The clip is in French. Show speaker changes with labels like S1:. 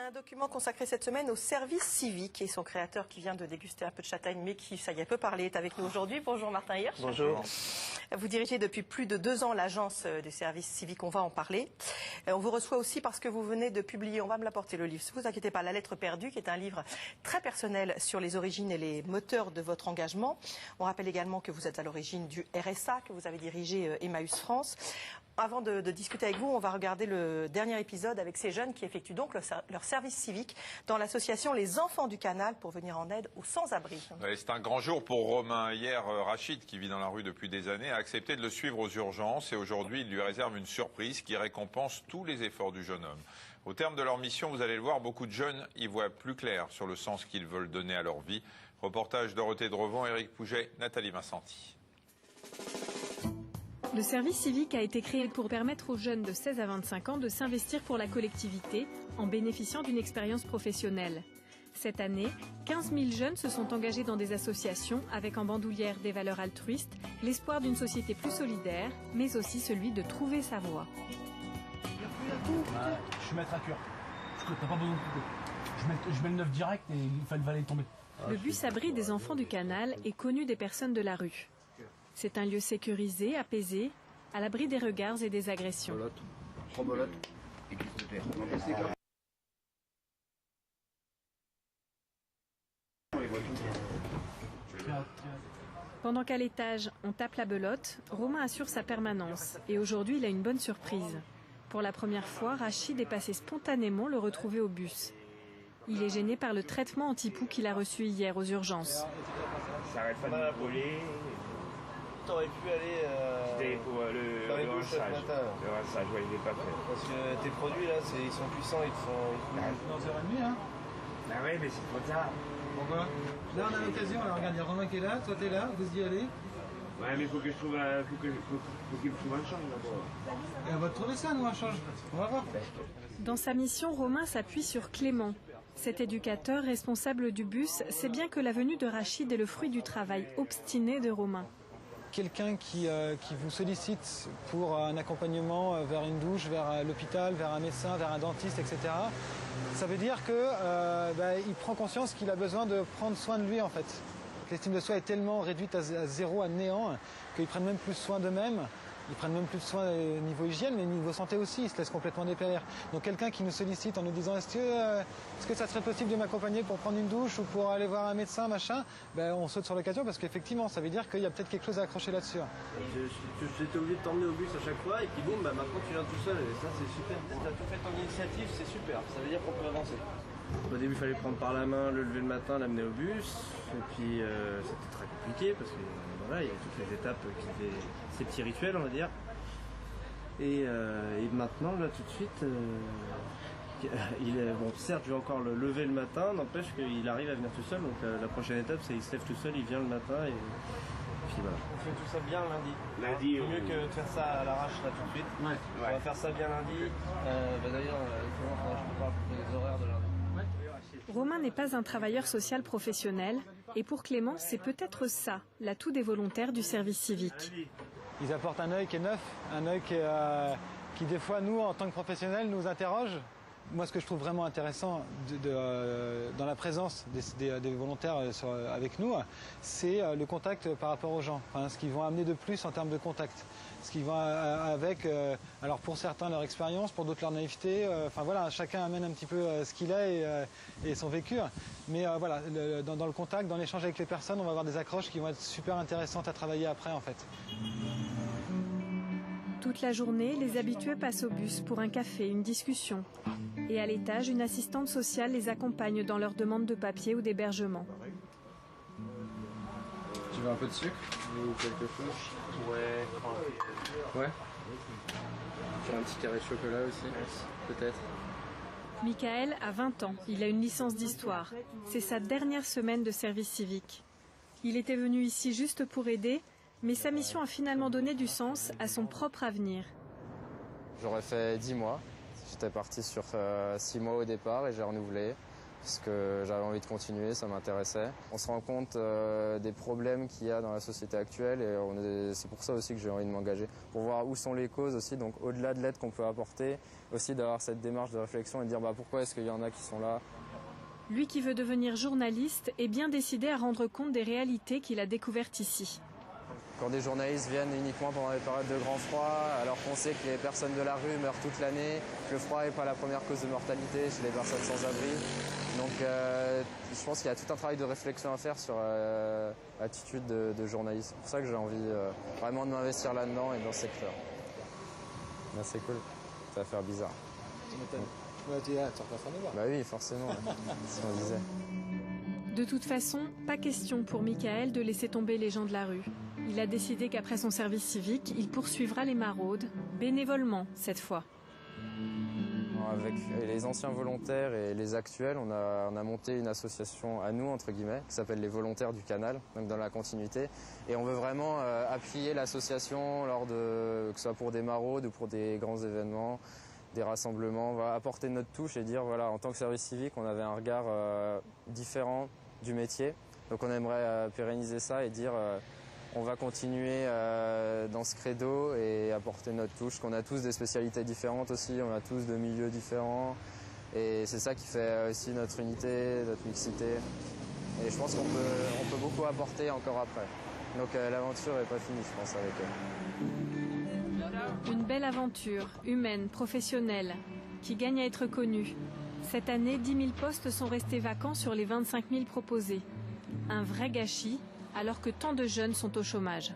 S1: Un document consacré cette semaine au service civique et son créateur qui vient de déguster un peu de châtaigne mais qui, ça y est, peut parler, est avec nous aujourd'hui. Bonjour Martin Hirsch.
S2: Bonjour.
S1: Vous dirigez depuis plus de 2 ans l'agence du service civique, on va en parler. On vous reçoit aussi parce que vous venez de publier, on va me l'apporter le livre, ne vous inquiétez pas, La lettre perdue, qui est un livre très personnel sur les origines et les moteurs de votre engagement. On rappelle également que vous êtes à l'origine du RSA, que vous avez dirigé Emmaüs France. Avant de discuter avec vous, on va regarder le dernier épisode avec ces jeunes qui effectuent donc leur service civique dans l'association Les Enfants du Canal pour venir en aide aux sans-abri.
S3: C'est un grand jour pour Romain. Hier, Rachid, qui vit dans la rue depuis des années, a accepté de le suivre aux urgences et aujourd'hui, il lui réserve une surprise qui récompense tous les efforts du jeune homme. Au terme de leur mission, vous allez le voir, beaucoup de jeunes y voient plus clair sur le sens qu'ils veulent donner à leur vie. Reportage Dorothée Drevon, Éric Pouget, Nathalie Vincenti.
S4: Le service civique a été créé pour permettre aux jeunes de 16 à 25 ans de s'investir pour la collectivité en bénéficiant d'une expérience professionnelle. Cette année, 15 000 jeunes se sont engagés dans des associations avec en bandoulière des valeurs altruistes, l'espoir d'une société plus solidaire, mais aussi celui de trouver sa voie.
S5: Je suis maître à cure. T'as pas besoin de couper. Je mets le 9 direct et il va aller tomber.
S4: Le bus abri des enfants du canal est connu des personnes de la rue. C'est un lieu sécurisé, apaisé, à l'abri des regards et des agressions. Pendant qu'à l'étage, on tape la belote, Romain assure sa permanence. Et aujourd'hui, il a une bonne surprise. Pour la première fois, Rachid est passé spontanément le retrouver au bus. Il est gêné par le traitement anti-poux qu'il a reçu hier aux urgences.
S2: Ça arrête pas de me brûler.
S6: T'aurais pu aller
S2: pour le rinçage. Le rinçage, ouais, il n'est pas fait.
S6: Parce que tes produits là, ils sont puissants, ils te font...
S5: Dans 1h30, hein.
S2: Ah ouais, mais c'est trop tard.
S5: Pourquoi? Là, on a l'occasion. Alors, regarde, il y a Romain qui est là, toi t'es là, vous y allez.
S2: Ouais, mais il faut que je trouve faut qu'il me trouve un change d'abord.
S5: Et on va te trouver ça, nous, un change. On va voir.
S4: Dans sa mission, Romain s'appuie sur Clément. Cet éducateur responsable du bus sait bien que la venue de Rachid est le fruit du travail obstiné de Romain.
S7: Quelqu'un qui vous sollicite pour un accompagnement vers une douche, vers l'hôpital, vers un médecin, vers un dentiste, etc. Ça veut dire qu'il prend conscience qu'il a besoin de prendre soin de lui en fait. L'estime de soi est tellement réduite à zéro, à néant, qu'ils prennent même plus soin d'eux-mêmes. Ils prennent même plus de soin au niveau hygiène, mais au niveau santé aussi, ils se laissent complètement dépérir. Donc quelqu'un qui nous sollicite en nous disant est-ce que ça serait possible de m'accompagner pour prendre une douche ou pour aller voir un médecin, machin, on saute sur l'occasion parce qu'effectivement, ça veut dire qu'il y a peut-être quelque chose à accrocher là-dessus.
S6: J'étais obligé de t'emmener au bus à chaque fois et puis boum, maintenant tu viens tout seul et ça c'est super. T'as tout fait ton initiative, c'est super, ça veut dire qu'on peut avancer. Au début il fallait prendre par la main, le lever le matin, l'amener au bus et puis c'était très compliqué parce que voilà, il y a toutes les étapes qui étaient ces petits rituels on va dire. Et maintenant là tout de suite, bon certes je vais encore le lever le matin, n'empêche qu'il arrive à venir tout seul, donc la prochaine étape c'est qu'il se lève tout seul, il vient le matin et puis voilà. On fait tout ça bien lundi.
S2: Lundi,
S6: mieux que de faire ça à l'arrache là tout de suite.
S2: Ouais.
S6: On va faire ça bien lundi. D'ailleurs, je te parle des horaires de lundi.
S4: Romain n'est pas un travailleur social professionnel et pour Clément, c'est peut-être ça, l'atout des volontaires du service civique.
S7: Ils apportent un œil qui est neuf, un œil qui des fois, nous, en tant que professionnels, nous interroge. Moi, ce que je trouve vraiment intéressant dans la présence des volontaires avec nous, c'est le contact par rapport aux gens. Enfin, ce qu'ils vont amener de plus en termes de contact. Ce qu'ils vont avec, alors pour certains leur expérience, pour d'autres leur naïveté. Enfin voilà, chacun amène un petit peu ce qu'il a et son vécu. Mais voilà, dans le contact, dans l'échange avec les personnes, on va avoir des accroches qui vont être super intéressantes à travailler après en fait.
S4: Toute la journée, les habitués passent au bus pour un café, une discussion. Et à l'étage, une assistante sociale les accompagne dans leur demande de papier ou d'hébergement.
S8: Tu veux un peu de sucre ou quelque chose? Ouais. Faire un petit carré de chocolat aussi, peut-être.
S4: Michael a 20 ans, il a une licence d'histoire. C'est sa dernière semaine de service civique. Il était venu ici juste pour aider, mais sa mission a finalement donné du sens à son propre avenir.
S8: J'aurais fait 10 mois. J'étais parti sur 6 mois au départ et j'ai renouvelé. parce que j'avais envie de continuer, ça m'intéressait. On se rend compte des problèmes qu'il y a dans la société actuelle et c'est pour ça aussi que j'ai envie de m'engager, pour voir où sont les causes aussi, donc au-delà de l'aide qu'on peut apporter, aussi d'avoir cette démarche de réflexion et de dire pourquoi est-ce qu'il y en a qui sont là.
S4: Lui qui veut devenir journaliste est bien décidé à rendre compte des réalités qu'il a découvertes ici.
S8: Quand des journalistes viennent uniquement pendant les périodes de grand froid, alors qu'on sait que les personnes de la rue meurent toute l'année, que le froid n'est pas la première cause de mortalité chez les personnes sans abri. Donc je pense qu'il y a tout un travail de réflexion à faire sur l'attitude de journaliste. C'est pour ça que j'ai envie vraiment de m'investir là-dedans et dans ce secteur. Là, c'est cool, ça va faire bizarre. Bah oui, forcément, si on disait.
S4: De toute façon, pas question pour Michael de laisser tomber les gens de la rue. Il a décidé qu'après son service civique, il poursuivra les maraudes, bénévolement cette fois.
S8: Avec les anciens volontaires et les actuels, on a monté une association à nous, entre guillemets, qui s'appelle les Volontaires du Canal, donc dans la continuité. Et on veut vraiment appuyer l'association lors de, que ce soit pour des maraudes ou pour des grands événements, des rassemblements. On va apporter notre touche et dire, voilà, en tant que service civique, on avait un regard différent du métier. Donc on aimerait pérenniser ça et dire on va continuer dans ce credo et apporter notre touche, qu'on a tous des spécialités différentes aussi, on a tous de milieux différents. Et c'est ça qui fait aussi notre unité, notre mixité. Et je pense qu'on peut beaucoup apporter encore après. Donc l'aventure n'est pas finie, je pense, avec eux.
S4: Une belle aventure, humaine, professionnelle, qui gagne à être connue. Cette année, 10 000 postes sont restés vacants sur les 25 000 proposés. Un vrai gâchis, alors que tant de jeunes sont au chômage.